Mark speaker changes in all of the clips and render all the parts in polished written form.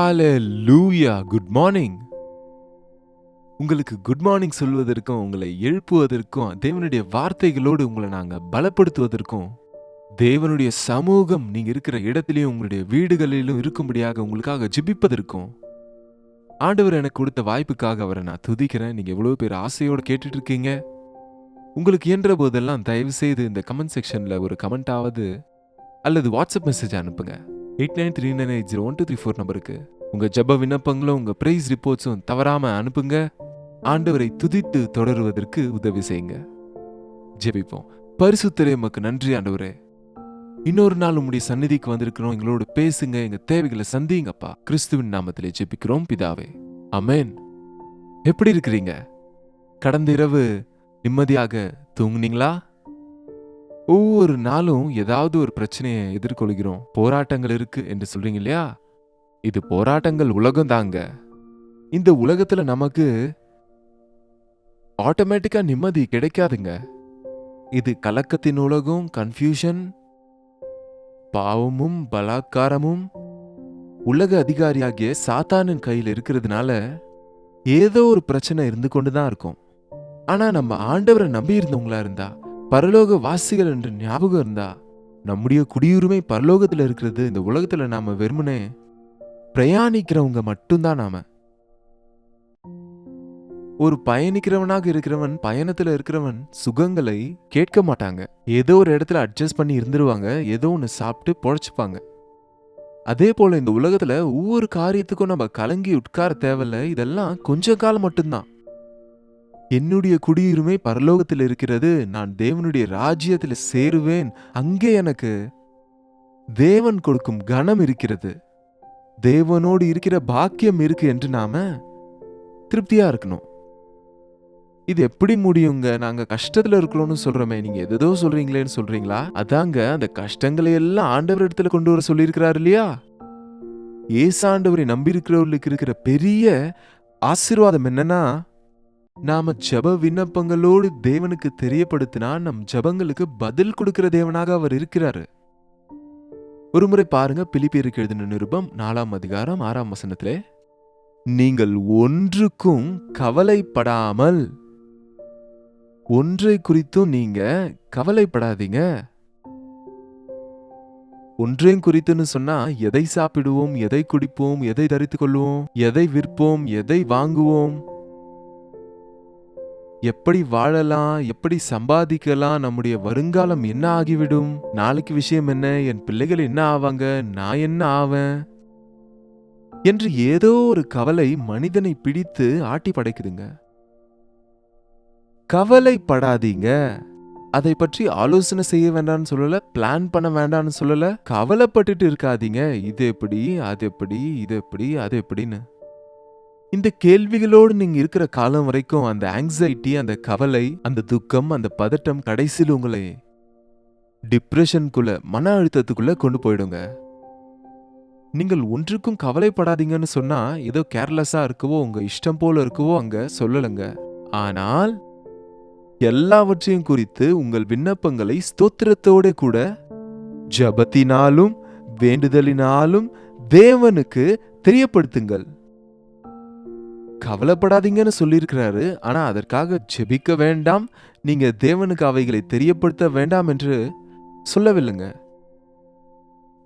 Speaker 1: ஹalleluya good morning. உங்களுக்கு good morning சொல்வதற்கும் உங்களை எழுப்புவதற்கும் தேவனுடைய வார்த்தைகளோடு உங்களை நாங்க பலப்படுத்துவதற்கும் தேவனுடைய சமூகம் நீங்க இருக்கிற இடத்திலேயும் உங்களுடைய வீடுகளிலும் இருக்கும்படியாக உங்களுக்காக ஜெபிப்பதற்கும் ஆண்டவர் எனக்கு கொடுத்த வாய்ப்புக்காக அவரை நான் துதிக்கிறேன். நீங்க எவ்வளவு பேர் ஆசையோடு கேட்டுட்டு இருக்கீங்க. உங்களுக்கு இயன்ற போதெல்லாம் தயவு செய்து இந்த கமெண்ட் செக்ஷன்ல ஒரு கமெண்டாவது அல்லது வாட்ஸ்அப் மெசேஜ் அனுப்புங்க. 8939801234 நம்பருக்கு உங்க ஜெப விண்ணப்பங்களும் உங்க பிரைஸ் ரிப்போர்ட்ஸும் தவறாம அனுப்புங்க. ஆண்டவரை துதித்து தொடருவதற்கு உதவி செய்யுங்க. ஜெபிப்போம். பரிசுத்தரே உமக்கு நன்றி ஆண்டவரே. இன்னொரு நாள் உம்முடைய சந்நிதிக்கு வந்திருக்கிறோம். எங்களோடு பேசுங்க, எங்க தேவைகளை சந்திங்கப்பா. கிறிஸ்துவின் நாமத்திலே ஜெபிக்கிறோம் பிதாவே, ஆமென். எப்படி இருக்கிறீங்க? கடந்த இரவு நிம்மதியாக தூங்குனீங்களா? ஒவ்வொரு நாளும் ஏதாவது ஒரு பிரச்சனையை எதிர்கொள்கிறோம். போராட்டங்கள் இருக்கு என்று சொல்றீங்க இல்லையா? இது போராட்டங்கள் உலகம் தாங்க. இந்த உலகத்துல நமக்கு ஆட்டோமேட்டிக்கா நிம்மதி கிடைக்காதுங்க. இது கலக்கத்தின் உலகம், கன்ஃபியூஷன், பாவமும் பலாத்காரமும் உலக அதிகாரியாகிய சாத்தானின் கையில் இருக்கிறதுனால ஏதோ ஒரு பிரச்சனை இருந்து கொண்டுதான் இருக்கும். ஆனா நம்ம ஆண்டவரை நம்பி இருந்தவங்களா இருந்தா, பரலோக வாசிகள் என்று ஞாபகம் இருந்தா, நம்முடைய குடியுரிமை பரலோகத்துல இருக்கிறது. இந்த உலகத்துல நாம வெறுமனே பிரயாணிக்கிறவங்க மட்டும்தான். நாம ஒரு பயணிக்கிறவனாக இருக்கிறவன், பயணத்துல இருக்கிறவன் சுகங்களை கேட்க மாட்டாங்க. ஏதோ ஒரு இடத்துல அட்ஜஸ்ட் பண்ணி இருந்துருவாங்க. ஏதோ ஒன்று சாப்பிட்டு பொழைச்சுப்பாங்க. அதே போல இந்த உலகத்துல ஒவ்வொரு காரியத்துக்கும் நம்ம கலங்கி உட்கார தேவையில்ல. இதெல்லாம் கொஞ்ச காலம் மட்டும்தான். என்னுடைய குடியுரிமை பரலோகத்தில் இருக்கிறது. நான் தேவனுடைய ராஜ்யத்தில் சேருவேன். அங்கே எனக்கு தேவன் கொடுக்கும் கனம் இருக்கிறது, தேவனோடு இருக்கிற பாக்கியம் இருக்கு என்று நாம திருப்தியா இருக்கணும். இது எப்படி முடியுங்க? நாங்க கஷ்டத்துல இருக்கிறோம்னு சொல்றோமே, நீங்க எதோ சொல்றீங்களேன்னு சொல்றீங்களா? அதாங்க, அந்த கஷ்டங்களை எல்லாம் ஆண்டவர் இடத்துல கொண்டு வர சொல்லியிருக்கிறாரு இல்லையா? ஏசாண்டவரை நம்பி இருக்கிறவர்களுக்கு இருக்கிற பெரிய ஆசீர்வாதம் என்னன்னா, நாம ஜெப விண்ணப்பங்களோடு தேவனுக்கு தெரியப்படுத்தினா நம் ஜெபங்களுக்கு பதில் கொடுக்கிற தேவனாக அவர் இருக்கிறாரு. ஒரு முறை பாருங்க, பிலிப்பியருக்கு எழுதின நிருபம் 4ஆம் அதிகாரம் 6ஆம் வசனத்திலே, நீங்கள் ஒன்றுக்கும் கவலைப்படாமல், ஒன்றை குறித்தும் நீங்க கவலைப்படாதீங்க. ஒன்றையும் குறித்துன்னு சொன்னா, எதை சாப்பிடுவோம், எதை குடிப்போம், எதை தரித்துக் கொள்வோம், எதை விற்போம், எதை வாங்குவோம், எப்படி வாழலாம், எப்படி சம்பாதிக்கலாம், நம்முடைய வருங்காலம் என்ன ஆகிவிடும், நாளைக்கு விஷயம் என்ன, என் பிள்ளைகள் என்ன ஆவாங்க, நான் என்ன ஆவேன் என்று ஏதோ ஒரு கவலை மனிதனை பிடித்து ஆட்டி படைக்குதுங்க. கவலைப்படாதீங்க. அதை பற்றி ஆலோசனை செய்ய வேண்டாம்னு சொல்லல, பிளான் பண்ண வேண்டாம்னு சொல்லல. கவலைப்பட்டுட்டு இருக்காதீங்க. இது எப்படி, அது எப்படி, இது எப்படி, அது எப்படின்னு. இந்த கேள்விகளோடு நீங்க இருக்கிற காலம் வரைக்கும் அந்த ஆங்ஸைட்டி, அந்த கவலை, அந்த துக்கம், அந்த பதட்டம் கடைசியில் உங்களை டிப்ரெஷனுக்குள்ள, மன அழுத்தத்துக்குள்ள கொண்டு போயிடுங்க. நீங்கள் ஒன்றுக்கும் கவலைப்படாதீங்கன்னு சொன்னா ஏதோ கேர்லெஸ்ஸா இருக்கவோ, உங்க இஷ்டம் போல இருக்கவோ அங்க சொல்லலங்க. ஆனால் எல்லாவற்றையும் குறித்து உங்கள் விண்ணப்பங்களை ஸ்தோத்திரத்தோட கூட ஜெபத்தினாலும் வேண்டுதலினாலும் தேவனுக்கு தெரியப்படுத்துங்கள். கவலைப்படாதீங்கன்னு சொல்லியிருக்கிறாரு. ஆனா அதற்காக ஜெபிக்க வேண்டாம், நீங்க தேவனுக்கு அவைகளை தெரியப்படுத்த வேண்டாம் என்று சொல்லவில்லைங்க.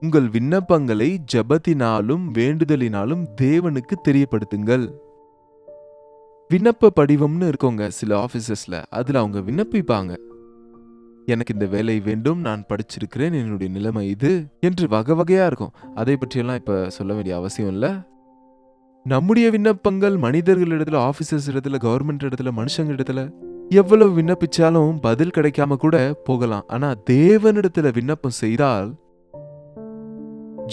Speaker 1: உங்கள் விண்ணப்பங்களை ஜெபத்தினாலும் வேண்டுதலினாலும் தேவனுக்கு தெரியப்படுத்துங்கள். விண்ணப்ப படிவம்னு இருக்கோங்க சில ஆபீசஸ்ல. அதுல அவங்க விண்ணப்பிப்பாங்க, எனக்கு இந்த வேலை வேண்டும், நான் படிச்சிருக்கிறேன், என்னுடைய நிலைமை இது என்று வகை வகையா இருக்கும். அதை பற்றியெல்லாம் இப்ப சொல்ல வேண்டிய அவசியம் இல்லை. நம்முடைய விண்ணப்பங்கள் மனிதர்களிடத்துல, ஆபீசர்ஸ் இடத்துல, கவர்மெண்ட் இடத்துல, மனுஷங்க இடத்துல எவ்வளவு விண்ணப்பிச்சாலும் பதில் கிடைக்காம கூட போகலாம். ஆனா தேவனிடத்துல விண்ணப்பம் செய்தால்,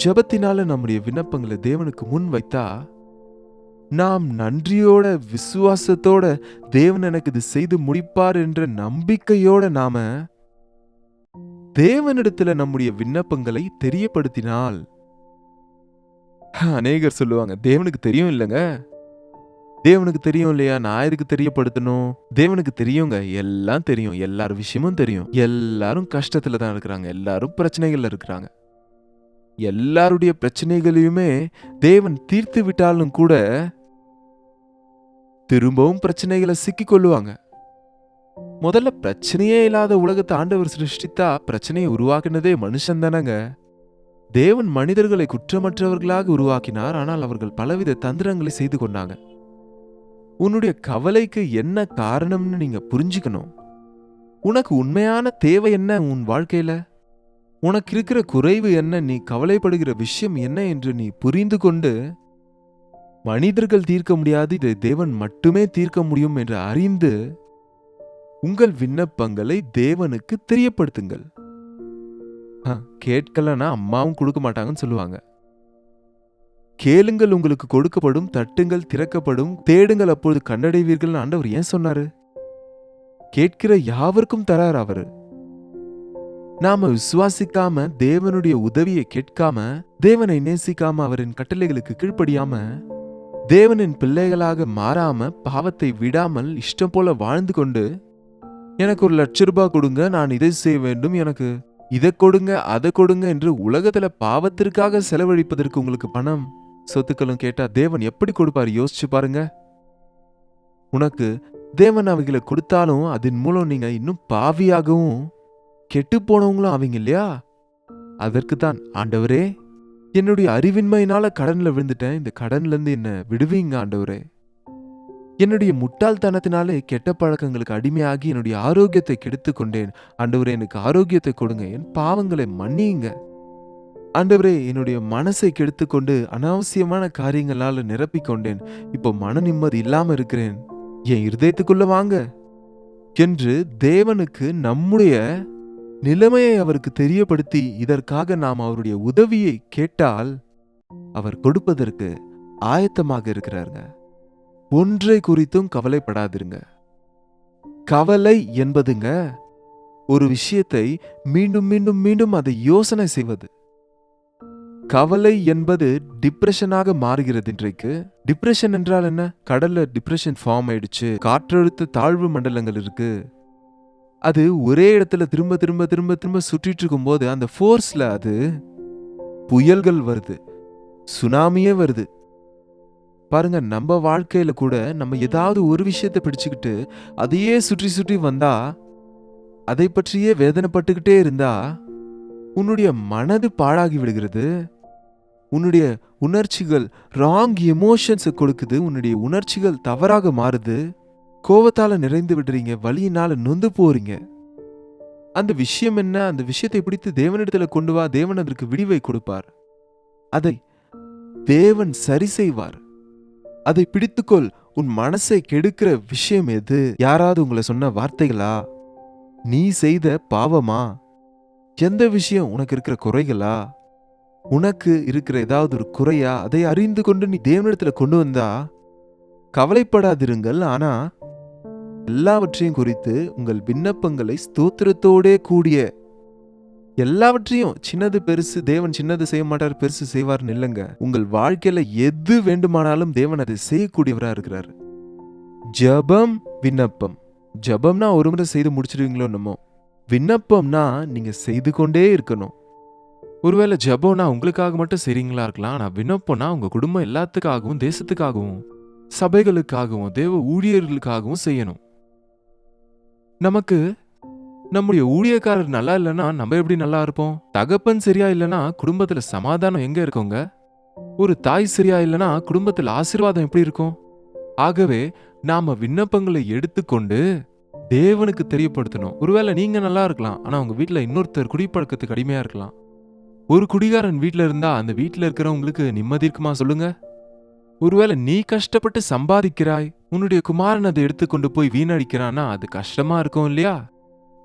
Speaker 1: ஜெபத்தினால நம்முடைய விண்ணப்பங்களை தேவனுக்கு முன் வைத்தா, நாம் நன்றியோட, விசுவாசத்தோட, தேவன் எனக்கு இது செய்து முடிப்பார் என்ற நம்பிக்கையோட நாம தேவனிடத்துல நம்முடைய விண்ணப்பங்களை தெரியப்படுத்தினால், அநேகர் சொல்லுவாங்க, தேவனுக்கு தெரியும் இல்லைங்க, தேவனுக்கு தெரியும் இல்லையா, நான் எதுக்கு தெரியப்படுத்தணும்? தேவனுக்கு தெரியுங்க, எல்லாம் தெரியும், எல்லார் விஷயமும் தெரியும். எல்லாரும் கஷ்டத்துல தான் இருக்கிறாங்க, எல்லாரும் பிரச்சனைகள்ல இருக்கிறாங்க. எல்லாருடைய பிரச்சனைகளையுமே தேவன் தீர்த்து விட்டாலும் கூட திரும்பவும் பிரச்சனைகளை சிக்கிக் கொள்ளுவாங்க. முதல்ல பிரச்சனையே இல்லாத உலகத்தை ஆண்டவர் சிருஷ்டித்தா பிரச்சனையை உருவாக்கினதே மனுஷன் தானங்க. தேவன் மனிதர்களை குற்றமற்றவர்களாக உருவாக்கினார். ஆனால் அவர்கள் பலவித தந்திரங்களை செய்து கொண்டாங்க. உன்னுடைய கவலைக்கு என்ன காரணம்னு நீங்க புரிஞ்சுக்கணும். உனக்கு உண்மையான தேவை என்ன உன் வாழ்க்கையில? உனக்கு இருக்கிற குறைவு என்ன? நீ கவலைப்படுகிற விஷயம் என்ன என்று நீ புரிந்து கொண்டு, மனிதர்கள் தீர்க்க முடியாது, இதை தேவன் மட்டுமே தீர்க்க முடியும் என்று அறிந்து உங்கள் விண்ணப்பங்களை தேவனுக்கு தெரியப்படுத்துங்கள். கேட்கலன்னா அம்மாவும் கொடுக்க மாட்டாங்கன்னு சொல்லுவாங்க. கேளுங்கள் உங்களுக்கு கொடுக்கப்படும், தட்டுங்கள் திறக்கப்படும், தேடுங்கள் அப்பொழுது கண்டடைவீர்கள் ஆண்டவர் ஏன் சொன்னாரு? கேட்கிற யாவருக்கும் தரார் அவரு. நாம விசுவாசிக்காம தேவனுடைய உதவியை கேட்காம, தேவனை நேசிக்காம, அவரின் கட்டளைகளுக்கு கீழ்ப்படியாம, தேவனின் பிள்ளைகளாக மாறாம, பாவத்தை விடாமல் இஷ்டம் போல வாழ்ந்து கொண்டு, எனக்கு ₹1,00,000 கொடுங்க, நான் இதை செய்ய வேண்டும், எனக்கு இதை கொடுங்க அதை கொடுங்க என்று உலகத்துல பாவத்திற்காக செலவழிப்பதற்கு உங்களுக்கு பணம் சொத்துக்களும் கேட்டா தேவன் எப்படி கொடுப்பார்? யோசிச்சு பாருங்க. உனக்கு தேவன் அவைகளை கொடுத்தாலும் அதன் மூலம் நீங்க இன்னும் பாவியாகவும் கெட்டு போனவங்களும் ஆவீங்க இல்லையா? அதற்கு தான் ஆண்டவரே, என்னுடைய அறிவின்மையினால கடன்ல விழுந்துட்டேன், இந்த கடன்ல இருந்து என்ன விடுவீங்க ஆண்டவரே. என்னுடைய முட்டாள்தனத்தினாலே கெட்ட பழக்கங்களுக்கு அடிமையாகி என்னுடைய ஆரோக்கியத்தை கெடுத்து கொண்டேன். ஆண்டவரே, எனக்கு ஆரோக்கியத்தை கொடுங்க, என் பாவங்களை மன்னியுங்க. ஆண்டவரே, என்னுடைய மனசை கெடுத்துக்கொண்டு அனாவசியமான காரியங்களால நிரப்பிக் கொண்டேன், இப்போ மன நிம்மதி இல்லாம இருக்கிறேன், என் இருதயத்துக்குள்ள வாங்க என்று தேவனுக்கு நம்முடைய நிலைமையை அவருக்கு தெரியப்படுத்தி இதற்காக நாம் அவருடைய உதவியை கேட்டால் அவர் கொடுப்பதற்கு ஆயத்தமாக இருக்கிறாருங்க. ஒன்றை குறித்தும் கவலைப்படாதிருங்க. கவலை என்பதுங்க ஒரு விஷயத்தை மீண்டும் மீண்டும் மீண்டும் அதை யோசனை செய்வது. கவலை என்பது டிப்ரெஷனாக மாறுகிறது இன்றைக்கு. டிப்ரெஷன் என்றால் என்ன? கடல்ல டிப்ரெஷன் ஃபார்ம் ஆயிடுச்சு, காற்றழுத்த தாழ்வு மண்டலங்கள் இருக்கு, அது ஒரே இடத்துல திரும்ப திரும்ப திரும்ப திரும்ப சுற்றிட்டு இருக்கும் போது அந்த ஃபோர்ஸ்ல அது புயல்கள் வருது, சுனாமியே வருது. பாருங்க, நம்ம வாழ்க்கையில கூட நம்ம ஏதாவது ஒரு விஷயத்தை பிடிச்சுக்கிட்டு அதையே சுற்றி சுற்றி வந்தா, அதை பற்றியே வேதனைப்பட்டுக்கிட்டே இருந்தா உன்னுடைய மனது பாழாகி விடுகிறது. உன்னுடைய உணர்ச்சிகள் ராங் எமோஷன்ஸை கொடுக்குது. உன்னுடைய உணர்ச்சிகள் தவறாக மாறுது. கோபத்தால நிறைந்து விடுறீங்க, வலியினால நொந்து போறீங்க. அந்த விஷயம் என்ன? அந்த விஷயத்தை பிடித்து தேவனிடத்துல கொண்டு வா, தேவன் அதற்கு விடிவை கொடுப்பார். அதை தேவன் சரி செய்வார். அதை பிடித்துக்கொள். உன் மனசை கெடுக்கிற விஷயம் எது? யாராவது உங்களை சொன்ன வார்த்தைகளா? நீ செய்த பாவமா? எந்த விஷயம்? உனக்கு இருக்கிற குறைகளா? உனக்கு இருக்கிற ஏதாவது ஒரு குறையா? அதை அறிந்து கொண்டு நீ தேவனிடத்துல கொண்டு வந்தா கவலைப்படாதிருங்கள். ஆனா எல்லாவற்றையும் குறித்து உங்கள் விண்ணப்பங்களை ஸ்தோத்திரத்தோடே கூடிய, எல்லாவற்றையும், சின்னது பெருசு, தேவன் சின்னது செய்ய மாட்டார், பெருசு செய்வார்னு இல்லைங்க. உங்கள் வாழ்க்கையில எது வேண்டுமானாலும் தேவன் அதை செய்யக்கூடியவரா இருக்கிறார். ஜபம், விண்ணப்பம். ஜபம்னா ஒரு முறை செய்து முடிச்சிடுவீங்களோ என்னமோ. விண்ணப்பம்னா நீங்க செய்து கொண்டே இருக்கணும். ஒருவேளை ஜபம்னா உங்களுக்காக மட்டும் செய்றீங்களா இருக்கலாம். ஆனா விண்ணப்பம்னா உங்க குடும்பம் எல்லாத்துக்காகவும், தேசத்துக்காகவும், சபைகளுக்காகவும், தேவ ஊழியர்களுக்காகவும் செய்யணும். நமக்கு நம்முடைய ஊழியக்காரர் நல்லா இல்லைன்னா நம்ம எப்படி நல்லா இருப்போம்? தகப்பன் சரியா இல்லைன்னா குடும்பத்துல சமாதானம் எங்க இருக்குங்க? ஒரு தாய் சரியா இல்லைன்னா குடும்பத்துல ஆசீர்வாதம் எப்படி இருக்கும்? ஆகவே நாம விண்ணப்பங்களை எடுத்துக்கொண்டு தேவனுக்கு தெரியப்படுத்தணும். ஒருவேளை நீங்க நல்லா இருக்கலாம், ஆனா உங்க வீட்டுல இன்னொருத்தர் குடிப்பழக்கத்துக்கு அடிமையா இருக்கலாம். ஒரு குடிகாரன் வீட்டுல இருந்தா அந்த வீட்டுல இருக்கிறவங்களுக்கு நிம்மதி இருக்குமா சொல்லுங்க? ஒருவேளை நீ கஷ்டப்பட்டு சம்பாதிக்கிறாய், உன்னுடைய குமாரன் அதை எடுத்துக்கொண்டு போய் வீணடிக்கிறான்னா அது கஷ்டமா இருக்கும் இல்லையா?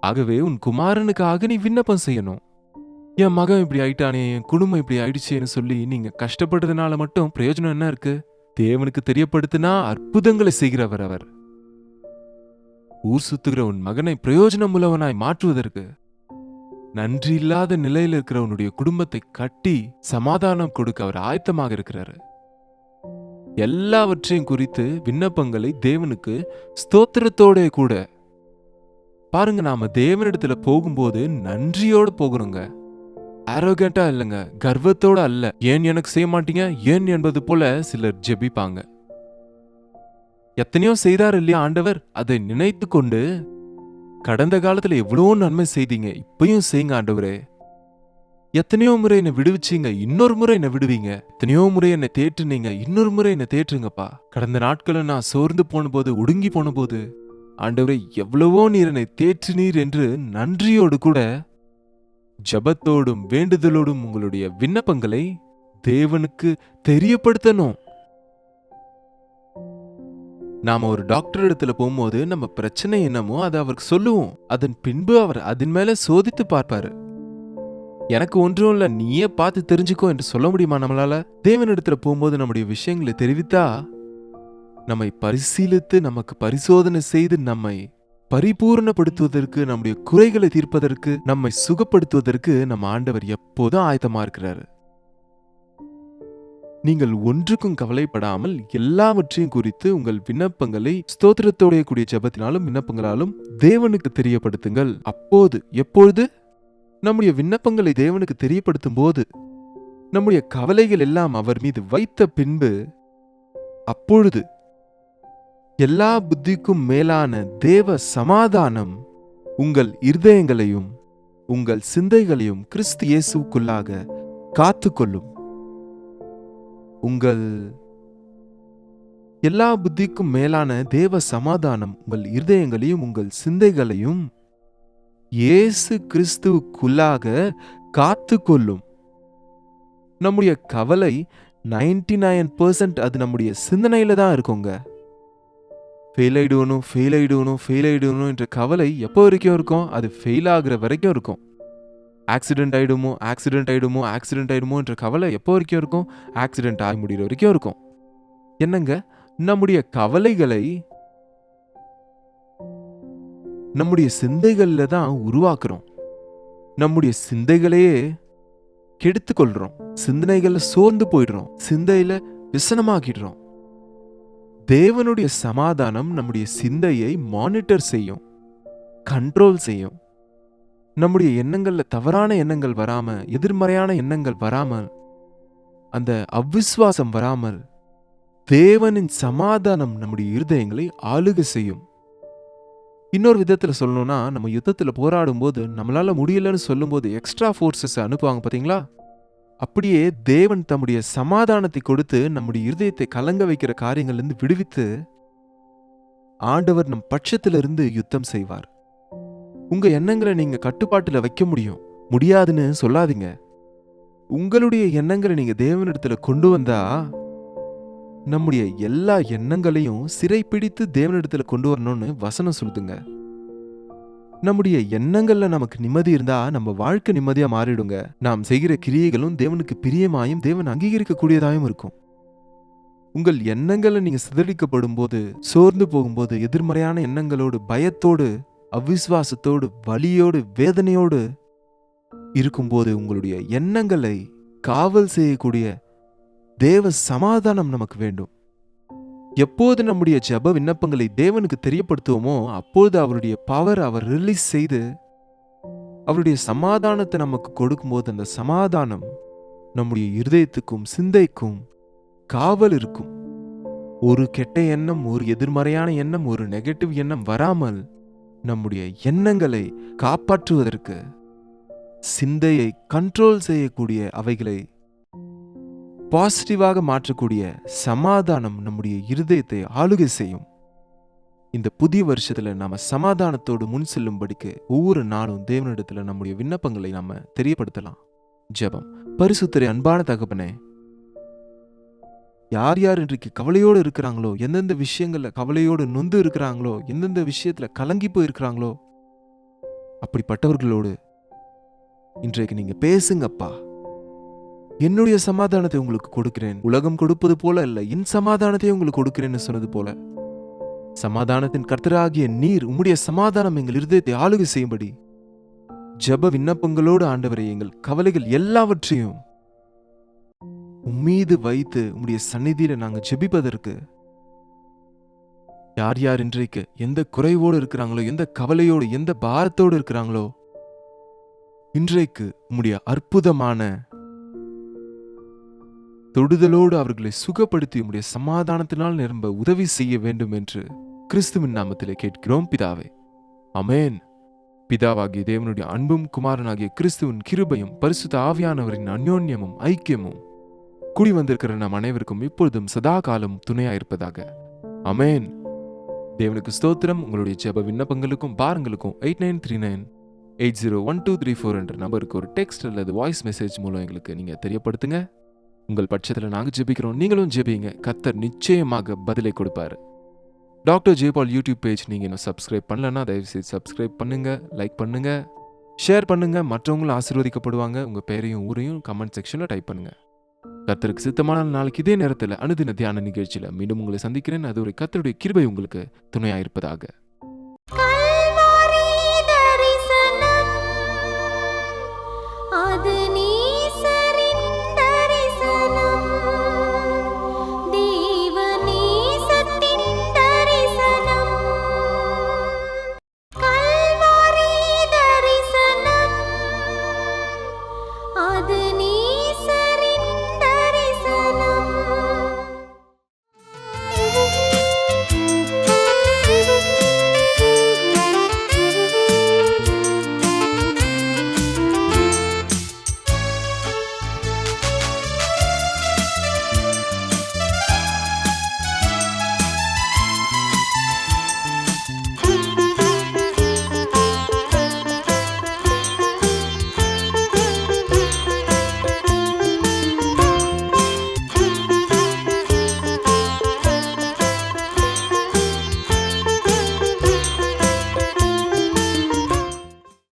Speaker 1: ஆகவே உன் குமாரனுக்காக நீ விண்ணப்பம் செய்யணும். என் மகன் இப்படி ஆயிட்டானே, என் குடும்பம் இப்படி ஆயிடுச்சேன்னு சொல்லி நீங்க கஷ்டப்படுறதுனால மட்டும் பிரயோஜனம் என்ன இருக்கு? தேவனுக்கு தெரியப்படுத்தினா அற்புதங்களை செய்கிறவர் அவர். ஊர் சுத்துகிற உன் மகனை பிரயோஜனம் உள்ளவனாய் மாற்றுவதற்கு, நன்றி இல்லாத நிலையில் இருக்கிற உன்னுடைய குடும்பத்தை கட்டி சமாதானம் கொடுக்க அவர் ஆயத்தமாக இருக்கிறாரு. எல்லாவற்றையும் குறித்து விண்ணப்பங்களை தேவனுக்கு ஸ்தோத்திரத்தோட கூட பாருங்க. நாம தேவனிடத்துல போகும்போது நன்றியோடு போகணுங்க. ஆரோகண்டா இல்லைங்க, கர்வத்தோட அல்ல. ஏன் எனக்கு செய்ய மாட்டீங்க, ஏன் என்பது போல சிலர் ஜெபிப்பாங்க. எத்தனையோ செய்தார் இல்லையா ஆண்டவர், அதை நினைத்து கொண்டு கடந்த காலத்துல எவ்வளோ நன்மை செய்தீங்க, இப்பயும் செய்யுங்க ஆண்டவரே. எத்தனையோ முறை என்னை விடுவிச்சீங்க, இன்னொரு முறை என்னை விடுவீங்க. எத்தனையோ முறை என்னை தேற்றுனீங்க, இன்னொரு முறை என்னை தேற்றுங்கப்பா. கடந்த நாட்களில் நான் சோர்ந்து போன போது, ஒடுங்கி போன போது, ஆண்டவரே எவ்வளவோ நீர் என்னை தேற்றினீர் என்று நன்றியோடு கூட ஜபத்தோடும் வேண்டுதலோடும் உங்களுடைய விண்ணப்பங்களை தேவனுக்கு தெரியப்படுத்தணும். நாம ஒரு டாக்டர் இடத்துல போகும்போது நம்ம பிரச்சனை என்னமோ அதை அவருக்கு சொல்லுவோம். அதன் பின்பு அவர் அதன் மேல சோதித்து பார்ப்பாரு. எனக்கு ஒன்றும் இல்ல, நீயே பார்த்து தெரிஞ்சுக்கோ என்று சொல்ல முடியுமா நம்மளால? தேவனிடத்துல போகும்போது நம்முடைய விஷயங்களை தெரிவித்தா, நம்மை பரிசீலித்து நமக்கு பரிசோதனை செய்து நம்மை பரிபூர்ணப்படுத்துவதற்கு, நம்முடைய குறைகளை தீர்ப்பதற்கு, நம்மை சுகப்படுத்துவதற்கு நம்ம ஆண்டவர் எப்போதும் ஆயத்தமா இருக்கிறாரு. நீங்கள் ஒன்றுக்கும் கவலைப்படாமல் எல்லாவற்றையும் குறித்து உங்கள் விண்ணப்பங்களை ஸ்தோத்திரத்தோடைய கூடிய ஜெபத்தினாலும் விண்ணப்பங்களாலும் தேவனுக்கு தெரியப்படுத்துங்கள். அப்போது எப்பொழுது நம்முடைய விண்ணப்பங்களை தேவனுக்கு தெரியப்படுத்தும் போது, நம்முடைய கவலைகள் எல்லாம் அவர் மீது வைத்த பின்பு, அப்பொழுது எல்லா புத்திக்கும் மேலான தேவ சமாதானம் உங்கள் இருதயங்களையும் உங்கள் சிந்தைகளையும் கிறிஸ்து இயேசுவுக்குள்ளாக காத்துக்கொள்ளும். உங்கள் எல்லா புத்திக்கும் மேலான தேவ சமாதானம் உங்கள் இருதயங்களையும் உங்கள் சிந்தைகளையும் இயேசு கிறிஸ்துவுக்குள்ளாக காத்துக்கொள்ளும். நம்முடைய கவலை 99% அது நம்முடைய சிந்தனையில தான் இருக்குங்க. ஃபெயில் ஆயிடுவனும் என்ற கவலை எப்போ வரைக்கும் இருக்கும்? அது ஃபெயில் ஆகுற வரைக்கும் இருக்கும். ஆக்சிடென்ட் ஆயிடுமோ என்ற கவலை எப்போ வரைக்கும் இருக்கும்? ஆக்சிடென்ட் ஆகி முடிகிற வரைக்கும் இருக்கும். என்னங்க, நம்முடைய கவலைகளை நம்முடைய சிந்தைகள்ல தான் உருவாக்குறோம். நம்முடைய சிந்தைகளையே கெடுத்து கொள்றோம். சிந்தனைகள்ல சோர்ந்து போயிடுறோம். சிந்தையில விசனமாக்கிடுறோம். தேவனுடைய சமாதானம் நம்முடைய சிந்தையை மானிட்டர் செய்யும், கண்ட்ரோல் செய்யும். நம்முடைய எண்ணங்கள்ல தவறான எண்ணங்கள் வராம, எதிர்மறையான எண்ணங்கள் வராமல், அந்த அவிசுவாசம் வராமல், தேவனின் சமாதானம் நம்முடைய இருதயங்களை ஆளுகை செய்யும். இன்னொரு விதத்துல சொல்லணும்னா, நம்ம யுத்தத்துல போராடும் போது நம்மளால முடியலன்னு சொல்லும் போது எக்ஸ்ட்ரா ஃபோர்ஸஸ் அனுப்புவாங்க பாத்தீங்களா? அப்படியே தேவன் தம்முடைய சமாதானத்தை கொடுத்து நம்முடைய இருதயத்தை கலங்க வைக்கிற காரியங்கள்ல விடுவித்து ஆண்டவர் நம் பட்சத்திலிருந்து யுத்தம் செய்வார். உங்க எண்ணங்களை நீங்க கட்டுப்பாட்டுல வைக்க முடியாதுன்னு சொல்லாதீங்க. உங்களுடைய எண்ணங்களை நீங்க தேவனிடத்துல கொண்டு வந்தா, நம்முடைய எல்லா எண்ணங்களையும் சிறைப்பிடித்து தேவனிடத்துல கொண்டு வரணும்னு வசனம் சொல்லுதுங்க. நம்முடைய எண்ணங்கள்ல நமக்கு நிம்மதி இருந்தா நம்ம வாழ்க்கை நிம்மதியா மாறிடுங்க. நாம் செய்கிற கிரியைகளும் தேவனுக்கு பிரியமாயும் தேவன் அங்கீகரிக்க கூடியதாயும் இருக்கும். உங்கள் எண்ணங்களை நீங்க சிதறிக்கப்படும் போது, சோர்ந்து போகும்போது, எதிர்மறையான எண்ணங்களோடு, பயத்தோடு, அவிசுவாசத்தோடு, வலியோடு, வேதனையோடு இருக்கும்போது உங்களுடைய எண்ணங்களை காவல் செய்யக்கூடிய தேவ சமாதானம் நமக்கு வேண்டும். எப்போது நம்முடைய ஜெப விண்ணப்பங்களை தேவனுக்கு தெரியப்படுத்துவோமோ அப்போது அவருடைய பவர் அவர் ரிலீஸ் செய்து அவருடைய சமாதானத்தை நமக்கு கொடுக்கும்போது அந்த சமாதானம் நம்முடைய இருதயத்துக்கும் சிந்தைக்கும் காவல் இருக்கும். ஒரு கெட்ட எண்ணம், ஒரு எதிர்மறையான எண்ணம், ஒரு நெகட்டிவ் எண்ணம் வராமல் நம்முடைய எண்ணங்களை காப்பாற்றுவதற்கு, சிந்தையை கண்ட்ரோல் செய்யக்கூடிய, அவைகளை பாசிட்டிவாக மாற்றக்கூடிய சமாதானம் நம்முடைய இருதயத்தை ஆளுகை செய்யும். இந்த புதிய வருஷத்துல நாம சமாதானத்தோடு முன் செல்லும்படிக்கு ஒவ்வொரு நாளும் தேவனிடத்துல நம்முடைய விண்ணப்பங்களை நாம தெரியப்படுத்தலாம். ஜெபம். பரிசுத்தரே, அன்பான தகப்பனே, யார் யார் இன்றைக்கு கவலையோடு இருக்கிறாங்களோ, எந்தெந்த விஷயங்கள்ல கவலையோடு நொந்து இருக்கிறாங்களோ, எந்தெந்த விஷயத்துல கலங்கி போயிருக்கிறாங்களோ, அப்படிப்பட்டவர்களோடு இன்றைக்கு நீங்க பேசுங்கப்பா. என்னுடைய சமாதானத்தை உங்களுக்கு கொடுக்கிறேன், உலகம் கொடுப்பது போல இல்ல, என் சமாதானத்தை உங்களுக்கு கொடுக்கிறேன்னு சொன்னது போல, சமாதானத்தின் கர்த்தராகிய நீர் உம்முடைய சமாதானம் எங்கள் இருதயத்தை ஆளுகை செய்யும்படி ஜெப விண்ணப்பங்களோடு ஆண்டவரே, எங்கள் கவலைகள் எல்லாவற்றையும் உம்மீது வைத்து உம்முடைய சந்நிதியில நாங்க ஜெபிப்பதற்கு, யார் யார் இன்றைக்கு எந்த குறைவோடு இருக்கிறாங்களோ, எந்த கவலையோடு, எந்த பாரத்தோடு இருக்கிறாங்களோ, இன்றைக்கு உம்முடைய அற்புதமான தொடுதலோடு அவர்களை சுகப்படுத்தி உம்முடைய சமாதானத்தினால் நிரம்ப உதவி செய்ய வேண்டும் என்று கிறிஸ்துவின் நாமத்திலே கேட்கிறோம் பிதாவே. அமேன். பிதாவாகிய தேவனுடைய அன்பும் குமாரனாகிய கிறிஸ்துவின் கிருபையும் பரிசுத்த ஆவியானவரின் அந்யோன்யமும் ஐக்கியமும் கூடி வந்திருக்கிற நம் அனைவருக்கும் இப்பொழுதும் சதா காலம் துணையாயிருப்பதாக. அமேன். தேவனுக்கு ஸ்தோத்திரம். உங்களுடைய ஜெப விண்ணப்பங்களுக்கும் பாரங்களுக்கும் 8939801234 என்ற நம்பருக்கு ஒரு டெக்ஸ்ட் அல்லது வாய்ஸ் மெசேஜ் மூலம் எங்களுக்கு நீங்க தெரியப்படுத்துங்க. உங்கள் பட்சத்தில் நாங்கள் ஜெபிக்கிறோம், நீங்களும் ஜெபிங்க. கர்த்தர் நிச்சயமாக பதிலை கொடுப்பாரு. டாக்டர் ஜெயபால் யூடியூப் பேஜ் நீங்க இன்னும் சப்ஸ்கிரைப் பண்ணலன்னா தயவுசெய்து சப்ஸ்கிரைப் பண்ணுங்க, லைக் பண்ணுங்க, ஷேர் பண்ணுங்க. மற்றவங்களும் ஆசீர்வதிக்கப்படுவாங்க. உங்க பேரையும் ஊரையும் கமெண்ட் செக்ஷன்ல டைப் பண்ணுங்க. கர்த்தருக்கு சித்தமான நாளைக்கு இதே நேரத்தில் அனுதின தியான நிகழ்ச்சியில மீண்டும் உங்களை சந்திக்கிறேன். அது ஒரு கர்த்தருடைய கிருபை உங்களுக்கு துணையாயிருப்பதாக.